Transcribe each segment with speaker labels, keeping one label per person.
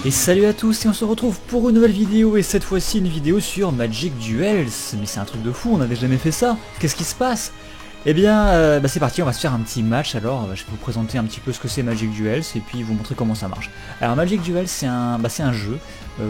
Speaker 1: Et salut à tous et on se retrouve pour une nouvelle vidéo et cette fois-ci une vidéo sur Magic Duels. Mais c'est un truc de fou, on n'avait jamais fait ça. Qu'est-ce qui se passe? Eh bien c'est parti, on va se faire un petit match. Alors je vais vous présenter un petit peu ce que c'est Magic Duels et puis vous montrer comment ça marche. Alors Magic Duels c'est un jeu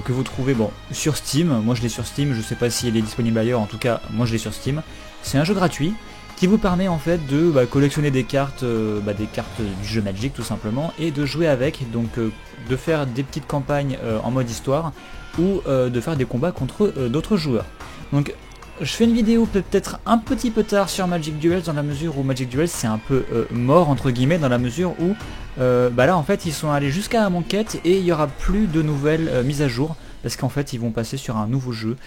Speaker 1: que vous trouvez sur Steam. Moi je l'ai sur Steam, je sais pas si il est disponible ailleurs, en tout cas moi je l'ai sur Steam. C'est un jeu gratuit qui vous permet en fait de collectionner des cartes du jeu Magic tout simplement et de jouer avec, donc de faire des petites campagnes en mode histoire ou de faire des combats contre d'autres joueurs. Donc je fais une vidéo peut-être un petit peu tard sur Magic Duels dans la mesure où Magic Duels c'est un peu mort entre guillemets, dans la mesure où là en fait ils sont allés jusqu'à Amonkhet et il n'y aura plus de nouvelles mises à jour. Parce qu'en fait ils vont passer sur un nouveau jeu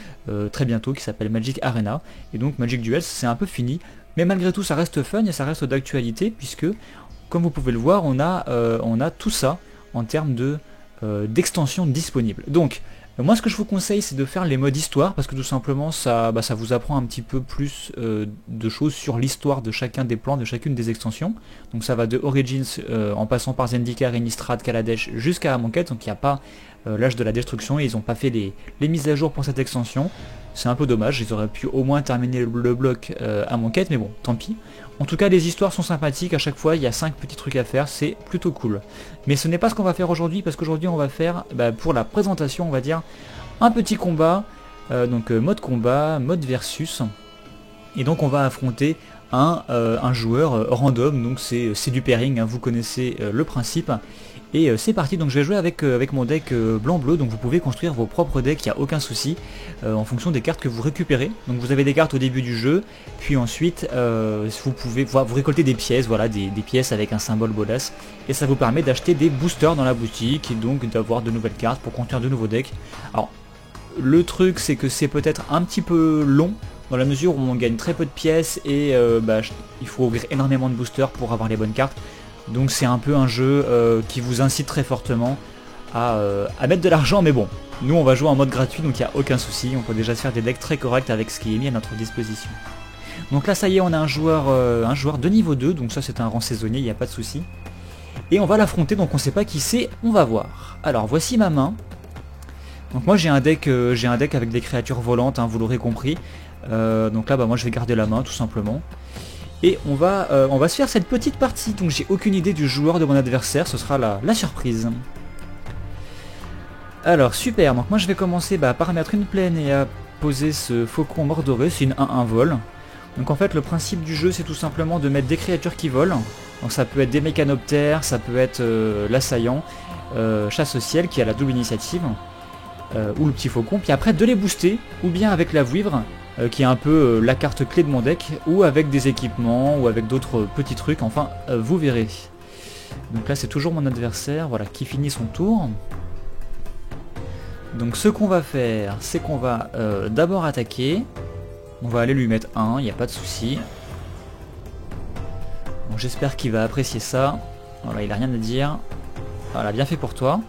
Speaker 1: très bientôt qui s'appelle Magic Arena. Et donc Magic Duels c'est un peu fini. Mais malgré tout ça reste fun et ça reste d'actualité. Puisque comme vous pouvez le voir on a tout ça en termes d'extensions disponibles. Donc moi ce que je vous conseille c'est de faire les modes histoire. Parce que tout simplement ça vous apprend un petit peu plus de choses sur l'histoire de chacun des plans, de chacune des extensions. Donc ça va de Origins en passant par Zendikar, Innistrad, Kaladesh jusqu'à Amonkhet. Donc il n'y a pas l'âge de la destruction et ils n'ont pas fait les mises à jour pour cette extension. C'est un peu dommage, ils auraient pu au moins terminer le bloc Amonkhet, mais bon, tant pis. En tout cas les histoires sont sympathiques, à chaque fois il y a 5 petits trucs à faire, c'est plutôt cool. Mais ce n'est pas ce qu'on va faire aujourd'hui, parce qu'aujourd'hui on va faire, pour la présentation on va dire, un petit combat, mode combat, mode versus. Et donc on va affronter un joueur random, donc c'est du pairing, hein, vous connaissez le principe. Et c'est parti, donc je vais jouer avec mon deck blanc-bleu, donc vous pouvez construire vos propres decks, il n'y a aucun souci, en fonction des cartes que vous récupérez. Donc vous avez des cartes au début du jeu, puis ensuite vous pouvez vous récolter des pièces, voilà, des pièces avec un symbole bodas, et ça vous permet d'acheter des boosters dans la boutique, et donc d'avoir de nouvelles cartes pour construire de nouveaux decks. Alors le truc c'est que c'est peut-être un petit peu long, dans la mesure où on gagne très peu de pièces, et il faut ouvrir énormément de boosters pour avoir les bonnes cartes. Donc c'est un peu un jeu qui vous incite très fortement à mettre de l'argent, mais bon, nous on va jouer en mode gratuit, donc il n'y a aucun souci, on peut déjà se faire des decks très corrects avec ce qui est mis à notre disposition. Donc là ça y est, on a un joueur de niveau 2, donc ça c'est un rang saisonnier, il n'y a pas de souci. Et on va l'affronter, donc on ne sait pas qui c'est, on va voir. Alors voici ma main. Donc moi j'ai un deck avec des créatures volantes, hein, vous l'aurez compris. Donc là moi je vais garder la main tout simplement. Et on va se faire cette petite partie, donc j'ai aucune idée du joueur de mon adversaire, ce sera la surprise. Alors super, donc moi je vais commencer par mettre une plaine et à poser ce faucon mordoré, c'est une 1-1 vol. Donc en fait le principe du jeu c'est tout simplement de mettre des créatures qui volent, donc ça peut être des mécanoptères, ça peut être l'assaillant, chasse au ciel qui a la double initiative, ou le petit faucon, puis après de les booster, ou bien avec la vouivre, qui est un peu la carte clé de mon deck, ou avec des équipements, ou avec d'autres petits trucs, enfin vous verrez. Donc là c'est toujours mon adversaire, voilà, qui finit son tour. Donc ce qu'on va faire, c'est qu'on va d'abord attaquer, on va aller lui mettre 1, il n'y a pas de souci. Bon, j'espère qu'il va apprécier ça, voilà, il a rien à dire, voilà, bien fait pour toi.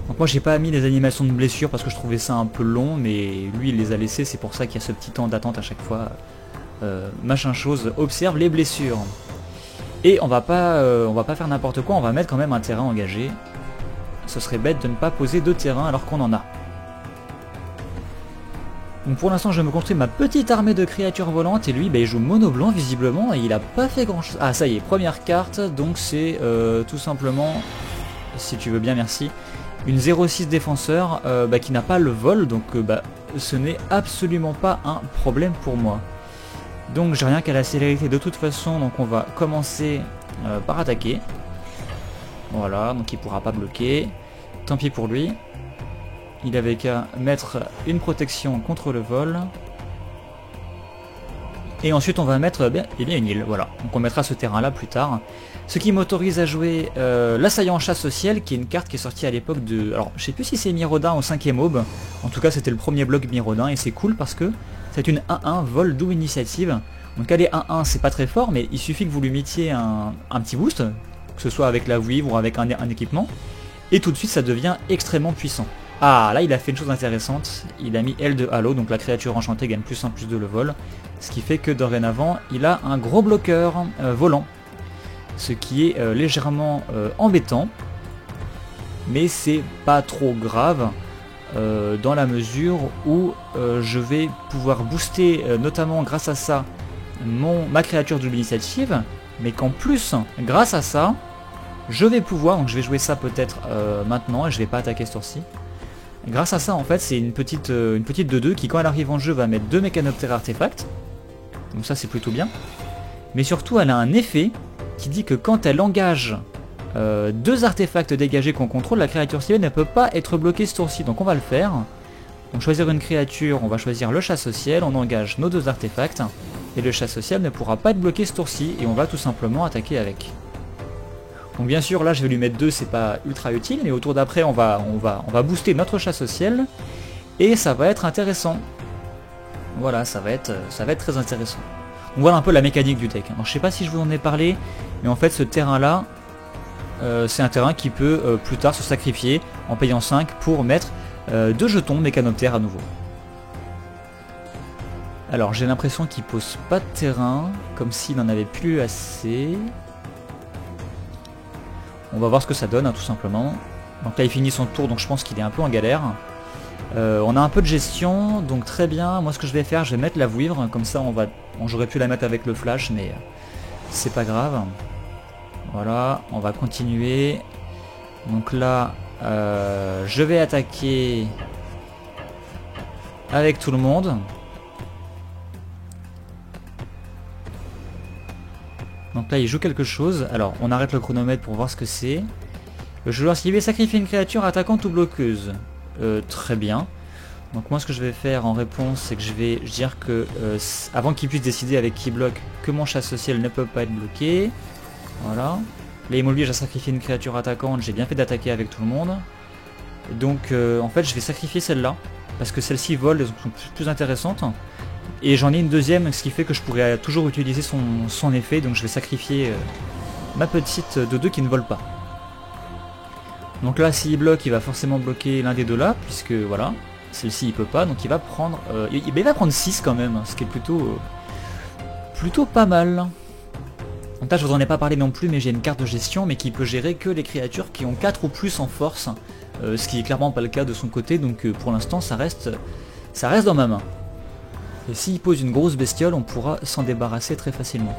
Speaker 1: Donc moi j'ai pas mis les animations de blessure parce que je trouvais ça un peu long, mais lui il les a laissés, c'est pour ça qu'il y a ce petit temps d'attente à chaque fois. Machin chose, observe les blessures. Et on va pas faire n'importe quoi, on va mettre quand même un terrain engagé. Ce serait bête de ne pas poser de terrain alors qu'on en a. Donc pour l'instant je me construis ma petite armée de créatures volantes et lui il joue mono blanc visiblement et il a pas fait grand chose. Ah ça y est, première carte, donc c'est tout simplement, si tu veux bien merci, une 0-6 défenseur qui n'a pas le vol, donc ce n'est absolument pas un problème pour moi. Donc j'ai rien qu'à la célérité de toute façon, donc on va commencer par attaquer. Voilà, donc il pourra pas bloquer, tant pis pour lui. Il avait qu'à mettre une protection contre le vol. Et ensuite on va mettre une île, voilà. Donc on mettra ce terrain là plus tard. Ce qui m'autorise à jouer l'assaillant chasse au ciel, qui est une carte qui est sortie à l'époque de... Alors je sais plus si c'est Miraudin au 5ème aube. En tout cas c'était le premier bloc Miraudin et c'est cool parce que c'est une 1-1 vol d'où initiative. Donc elle est 1-1, c'est pas très fort, mais il suffit que vous lui mettiez un petit boost, que ce soit avec la vouivre ou avec un équipement, et tout de suite ça devient extrêmement puissant. Ah là il a fait une chose intéressante, il a mis Aile de Halo, donc la créature enchantée gagne +1 +2 le vol, ce qui fait que dorénavant il a un gros bloqueur volant, ce qui est légèrement embêtant. mais c'est pas trop grave dans la mesure où je vais pouvoir booster notamment grâce à ça ma créature double initiative, mais qu'en plus grâce à ça je vais pouvoir, donc je vais jouer ça peut-être maintenant et je vais pas attaquer ce tour-ci. Grâce à ça en fait c'est une petite 2-2 qui quand elle arrive en jeu va mettre 2 mécanoptères artefacts, donc ça c'est plutôt bien. Mais surtout elle a un effet qui dit que quand elle engage 2 artefacts dégagés qu'on contrôle, la créature ciblée ne peut pas être bloquée ce tour-ci. Donc on va le faire. Donc choisir une créature, on va choisir le chasse au ciel, on engage nos 2 artefacts, et le chasse au ciel ne pourra pas être bloqué ce tour-ci, et on va tout simplement attaquer avec. Donc bien sûr là je vais lui mettre 2, c'est pas ultra utile, mais au tour d'après on va booster notre chasse au ciel, et ça va être intéressant. Voilà, ça va être très intéressant. Donc voilà un peu la mécanique du deck. Alors je sais pas si je vous en ai parlé, mais en fait ce terrain là, c'est un terrain qui peut plus tard se sacrifier en payant 5 pour mettre 2 jetons mécanoptères à nouveau. Alors j'ai l'impression qu'il pose pas de terrain, comme s'il n'en avait plus assez. On va voir ce que ça donne, hein, tout simplement. Donc là il finit son tour, donc je pense qu'il est un peu en galère. On a un peu de gestion, donc très bien. Moi ce que je vais faire, je vais mettre la vouivre, comme ça j'aurais pu la mettre avec le flash, mais c'est pas grave. Voilà, on va continuer. Donc là, je vais attaquer avec tout le monde. Donc là, il joue quelque chose. Alors, on arrête le chronomètre pour voir ce que c'est. Le joueur ciblé sacrifie une créature attaquante ou bloqueuse. Très bien. Donc moi, ce que je vais faire en réponse, c'est que je vais dire que, avant qu'il puisse décider avec qui bloque, que mon chasse au ciel ne peut pas être bloqué. Voilà. Là il m'oblige à sacrifier une créature attaquante, j'ai bien fait d'attaquer avec tout le monde. Donc en fait je vais sacrifier celle-là, parce que celle-ci vole, elles sont plus intéressantes. Et j'en ai une deuxième, ce qui fait que je pourrais toujours utiliser son effet, donc je vais sacrifier ma petite 2-2 qui ne vole pas. Donc là s'il bloque, il va forcément bloquer l'un des deux là, puisque voilà, celle-ci il peut pas, donc il va prendre il va prendre 6 quand même, ce qui est plutôt pas mal. Donc là je vous en ai pas parlé non plus, mais j'ai une carte de gestion mais qui peut gérer que les créatures qui ont 4 ou plus en force, ce qui est clairement pas le cas de son côté, donc pour l'instant ça reste dans ma main. Et s'il pose une grosse bestiole, on pourra s'en débarrasser très facilement.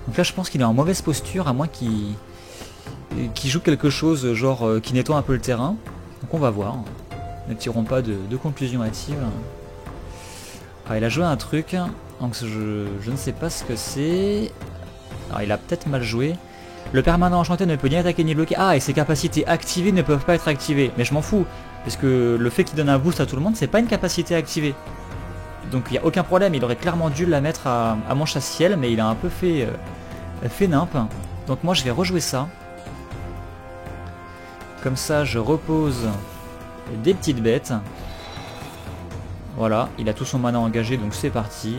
Speaker 1: Donc là je pense qu'il est en mauvaise posture, à moins qu'il joue quelque chose genre qui nettoie un peu le terrain. Donc on va voir, ne tirons pas de conclusion hâtive. Ah, il a joué un truc, donc je ne sais pas ce que c'est. Alors il a peut-être mal joué. Le permanent enchanté ne peut ni attaquer ni bloquer. Ah, et ses capacités activées ne peuvent pas être activées. Mais je m'en fous, parce que le fait qu'il donne un boost à tout le monde, c'est pas une capacité activée. Donc il n'y a aucun problème, il aurait clairement dû la mettre à mon chasse-ciel, mais il a un peu fait nimp. Donc moi je vais rejouer ça. Comme ça je repose des petites bêtes. Voilà, il a tout son mana engagé, donc c'est parti.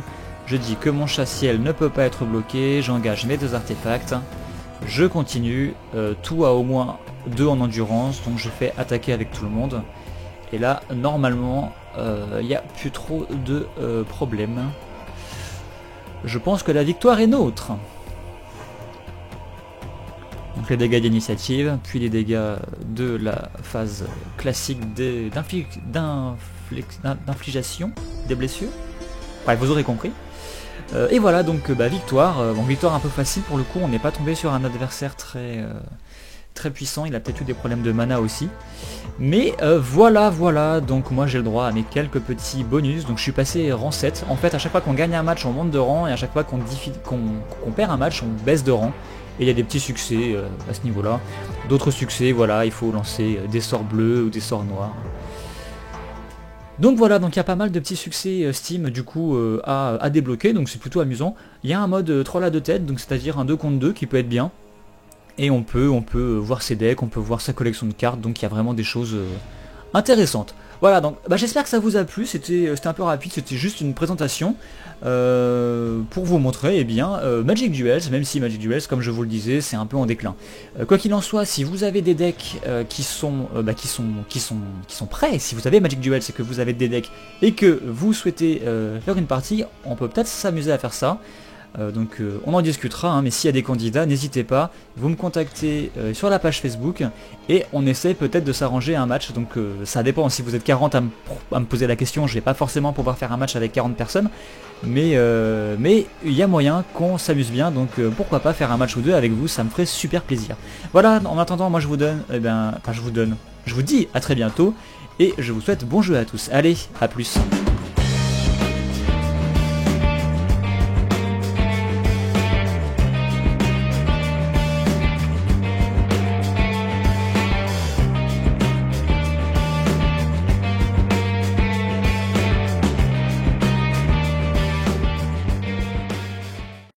Speaker 1: Je dis que mon chasse-ciel ne peut pas être bloqué, j'engage mes 2 artefacts. Je continue, tout a au moins 2 en endurance, donc je fais attaquer avec tout le monde. Et là, normalement, il n'y a plus trop de problèmes. Je pense que la victoire est nôtre. Donc les dégâts d'initiative, puis les dégâts de la phase classique d'infligation des blessures. Bref, vous aurez compris. Et voilà, donc victoire. Bon, victoire un peu facile pour le coup, on n'est pas tombé sur un adversaire très puissant, il a peut-être eu des problèmes de mana aussi. Mais voilà, donc moi j'ai le droit à mes quelques petits bonus, donc je suis passé rang 7. En fait, à chaque fois qu'on gagne un match, on monte de rang, et à chaque fois qu'on perd un match, on baisse de rang. Et il y a des petits succès à ce niveau-là. D'autres succès, voilà, il faut lancer des sorts bleus ou des sorts noirs. Donc voilà, donc il y a pas mal de petits succès Steam du coup à débloquer, donc c'est plutôt amusant. Il y a un mode troll à 2 têtes, donc c'est-à-dire un 2 contre 2 qui peut être bien. Et on peut voir ses decks, on peut voir sa collection de cartes, donc il y a vraiment des choses intéressantes. Voilà, donc j'espère que ça vous a plu, c'était un peu rapide, c'était juste une présentation pour vous montrer Magic Duels, même si Magic Duels, comme je vous le disais, c'est un peu en déclin. Quoi qu'il en soit, si vous avez des decks qui sont prêts, si vous avez Magic Duels et que vous avez des decks et que vous souhaitez faire une partie, on peut peut-être s'amuser à faire ça. Donc on en discutera, hein, mais s'il y a des candidats, n'hésitez pas, vous me contactez sur la page Facebook et on essaie peut-être de s'arranger un match. Donc ça dépend, si vous êtes 40 à me poser la question, je vais pas forcément pouvoir faire un match avec 40 personnes, mais il y a moyen qu'on s'amuse bien, donc pourquoi pas faire un match ou deux avec vous, ça me ferait super plaisir. Voilà, en attendant, moi je vous donne, je vous dis à très bientôt et je vous souhaite bon jeu à tous. Allez, à plus.